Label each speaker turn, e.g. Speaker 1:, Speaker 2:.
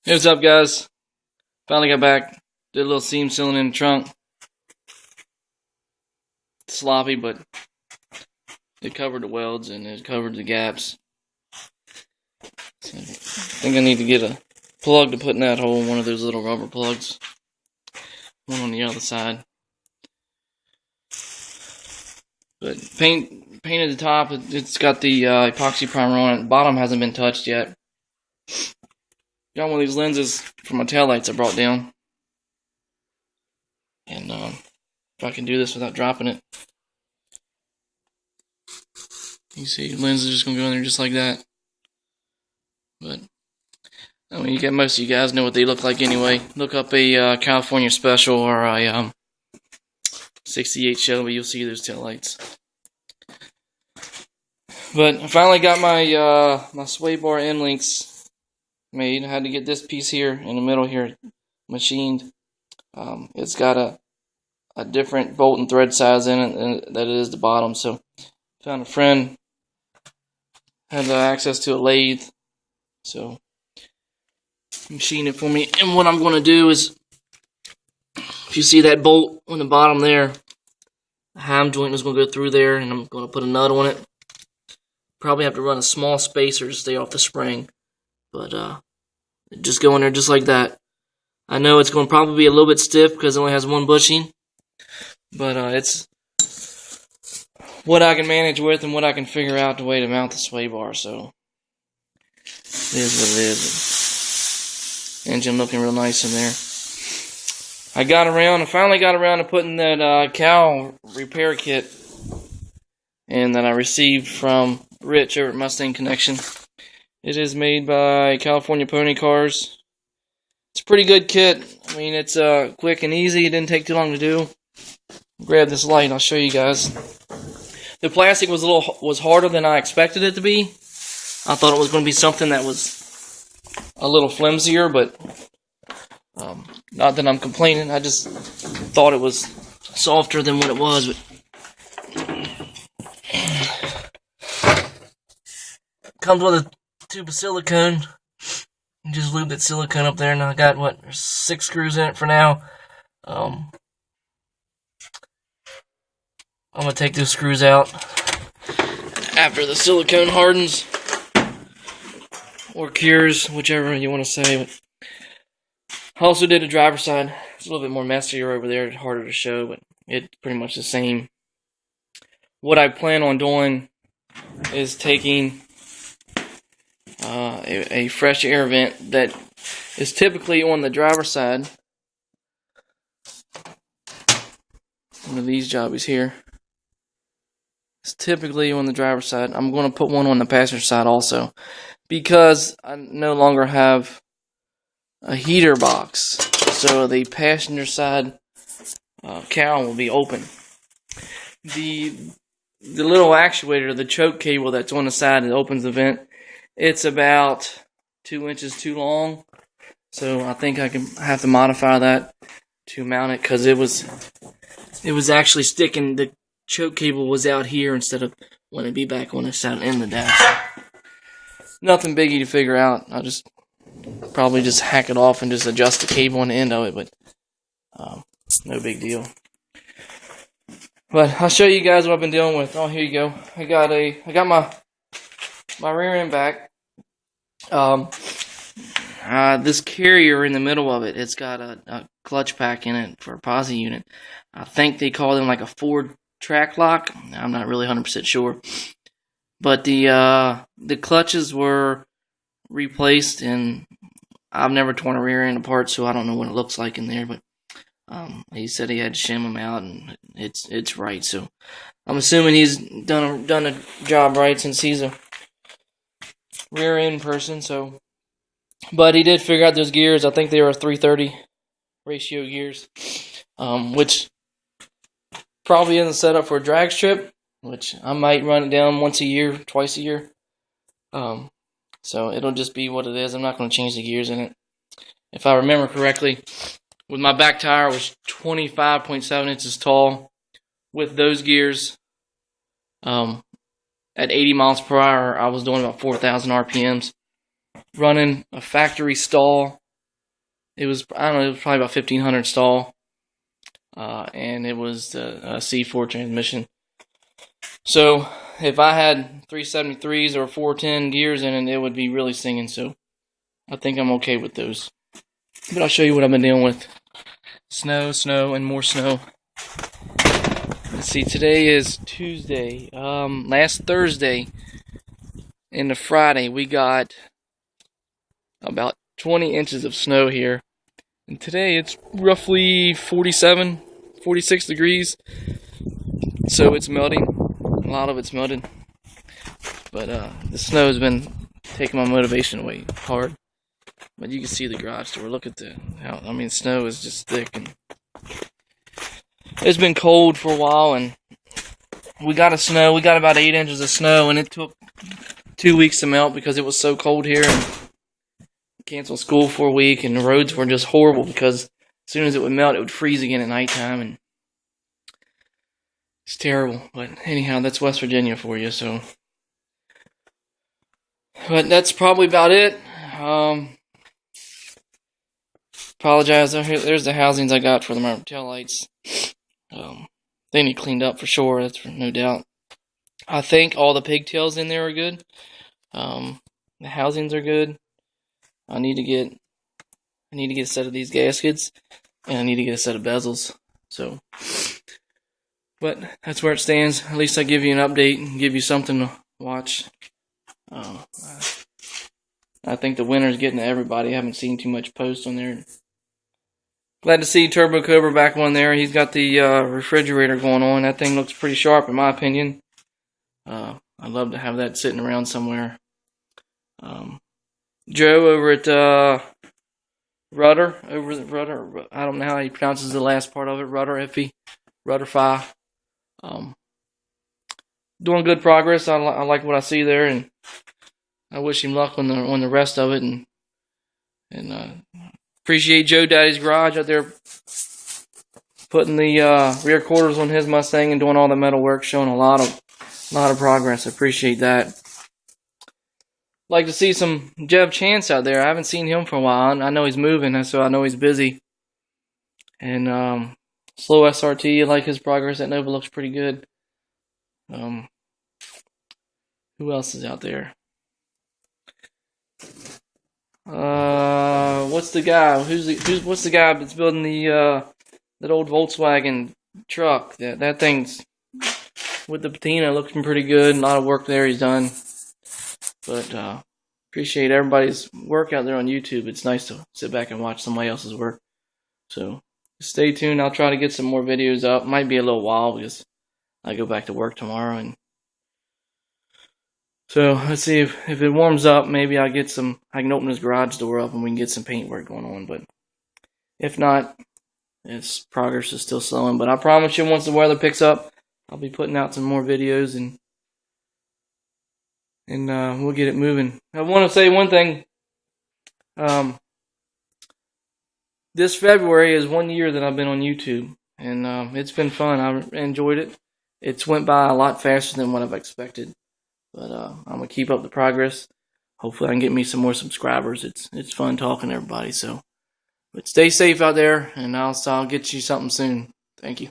Speaker 1: Hey, what's up, guys? Finally got back. Did a little seam sealing in the trunk. Sloppy, but it covered the welds and it covered the gaps. So I think I need to get a plug to put in that hole, one of those little rubber plugs. One on the other side. But painted the top. It's got the epoxy primer on it. The bottom hasn't been touched yet. Got one of these lenses for my taillights I brought down. And if I can do this without dropping it. You see, the lens is just going to go in there just like that. But, I mean, most of you guys know what they look like anyway. Look up a California Special or a 68 Shelby, you'll see those taillights. But I finally got my my sway bar end links made. I had to get this piece here in the middle here machined. It's got a different bolt and thread size in it that it is the bottom. So found a friend had access to a lathe, so machine it for me. And what I'm going to do is, if you see that bolt on the bottom there, the ham joint is going to go through there, and I'm going to put a nut on it. Probably have to run a small spacer to stay off the spring, but just go in there just like that. I know it's going to probably be a little bit stiff because it only has one bushing, but it's what I can manage with and what I can figure out the way to mount the sway bar. So it is what it is. Engine looking real nice in there. I finally got around to putting that Cowl repair kit in that I received from Rich over at Mustang Connection. It is made by California Pony Cars. It's a pretty good kit. I mean, it's quick and easy. It didn't take too long to do. Grab this light. I'll show you guys. The plastic was harder than I expected it to be. I thought it was going to be something that was a little flimsier, but not that I'm complaining. I just thought it was softer than what it was. But comes with a tube of silicone. You just lube that silicone up there, and I got, there's 6 screws in it for now. I'm going to take those screws out after the silicone hardens or cures, whichever you want to say. But I also did a driver's side. It's a little bit more messier over there, harder to show, but it's pretty much the same. What I plan on doing is taking a fresh air vent that is typically on the driver's side. One of these jobbies here. It's typically on the driver's side. I'm going to put one on the passenger side also, because I no longer have a heater box. So the passenger side cowl will be open. The little actuator, the choke cable that's on the side that opens the vent, it's about 2 inches too long. So I think I have to modify that to mount it, because it was actually sticking. The choke cable was out here instead of when it be back on the side in the dash. Nothing biggie to figure out. I'll probably just hack it off and just adjust the cable on the end of it, but no big deal. But I'll show you guys what I've been dealing with. Oh, here you go. I got my rear end back. This carrier in the middle of it, it's got a clutch pack in it for a posi unit. I think they call them like a Ford track lock. I'm not really 100% sure. But the clutches were replaced, and I've never torn a rear end apart, so I don't know what it looks like in there. But he said he had to shim them out, and it's right. So I'm assuming he's done a job right, since he's a rear end person. So, but he did figure out those gears. I think they were 330 ratio gears, which probably isn't set up for a drag strip, which I might run it down once a year, twice a year. So it'll just be what it is. I'm not going to change the gears in it. If I remember correctly, with my back tire, it was 25.7 inches tall. With those gears, at 80 miles per hour, I was doing about 4,000 RPMs. Running a factory stall it was, I don't know, it was probably about 1,500 stall, and it was the C4 transmission. So if I had 373s or 410 gears in it, it would be really singing. So I think I'm okay with those. But I'll show you what I've been dealing with. Snow, snow, and more snow. Let's see, today is Tuesday. Last Thursday into Friday, we got about 20 inches of snow here. And today it's roughly 47, 46 degrees. So it's melting. A lot of it's melted. But the snow has been taking my motivation away hard. But you can see the garage door. Look at snow is just thick, and it's been cold for a while, and we got about 8 inches of snow, and it took 2 weeks to melt because it was so cold here, and canceled school for a week, and the roads were just horrible because as soon as it would melt, it would freeze again at nighttime, and it's terrible. But anyhow, that's West Virginia for you. So, but that's probably about it. Apologize. There's the housings I got for my tail lights. They need cleaned up for sure. That's for no doubt. I think all the pigtails in there are good. The housings are good. I need to get a set of these gaskets, and I need to get a set of bezels. So, but that's where it stands. At least I give you an update and give you something to watch. I think the winter's getting to everybody. I haven't seen too much post on there. Glad to see Turbo Cobra back on there. He's got the refrigerator going on. That thing looks pretty sharp in my opinion. I'd love to have that sitting around somewhere. Joe over at Rudder, I don't know how he pronounces the last part of it. Rudder 5. Doing good progress. I like what I see there, and I wish him luck on the rest of it, and appreciate Joe Daddy's Garage out there putting the rear quarters on his Mustang and doing all the metal work, showing a lot of progress. I appreciate that. Like to see some Jeff Chance out there. I haven't seen him for a while. I know he's moving, so I know he's busy. And Slow SRT, I like his progress. That Nova looks pretty good. Who else is out there? What's the guy? What's the guy that's building that old Volkswagen truck? That thing's with the patina looking pretty good. A lot of work there he's done. But appreciate everybody's work out there on YouTube. It's nice to sit back and watch somebody else's work. So stay tuned. I'll try to get some more videos up. Might be a little while because I go back to work tomorrow, and so let's see if it warms up. Maybe I can open this garage door up and we can get some paint work going on. But if not, its progress is still slowing. But I promise you, once the weather picks up, I'll be putting out some more videos, and we'll get it moving. I want to say one thing. This February is 1 year that I've been on YouTube, and it's been fun. I enjoyed it. It's went by a lot faster than what I've expected. But I'm going to keep up the progress. Hopefully I can get me some more subscribers. It's fun talking to everybody. So, but stay safe out there, and I'll get you something soon. Thank you.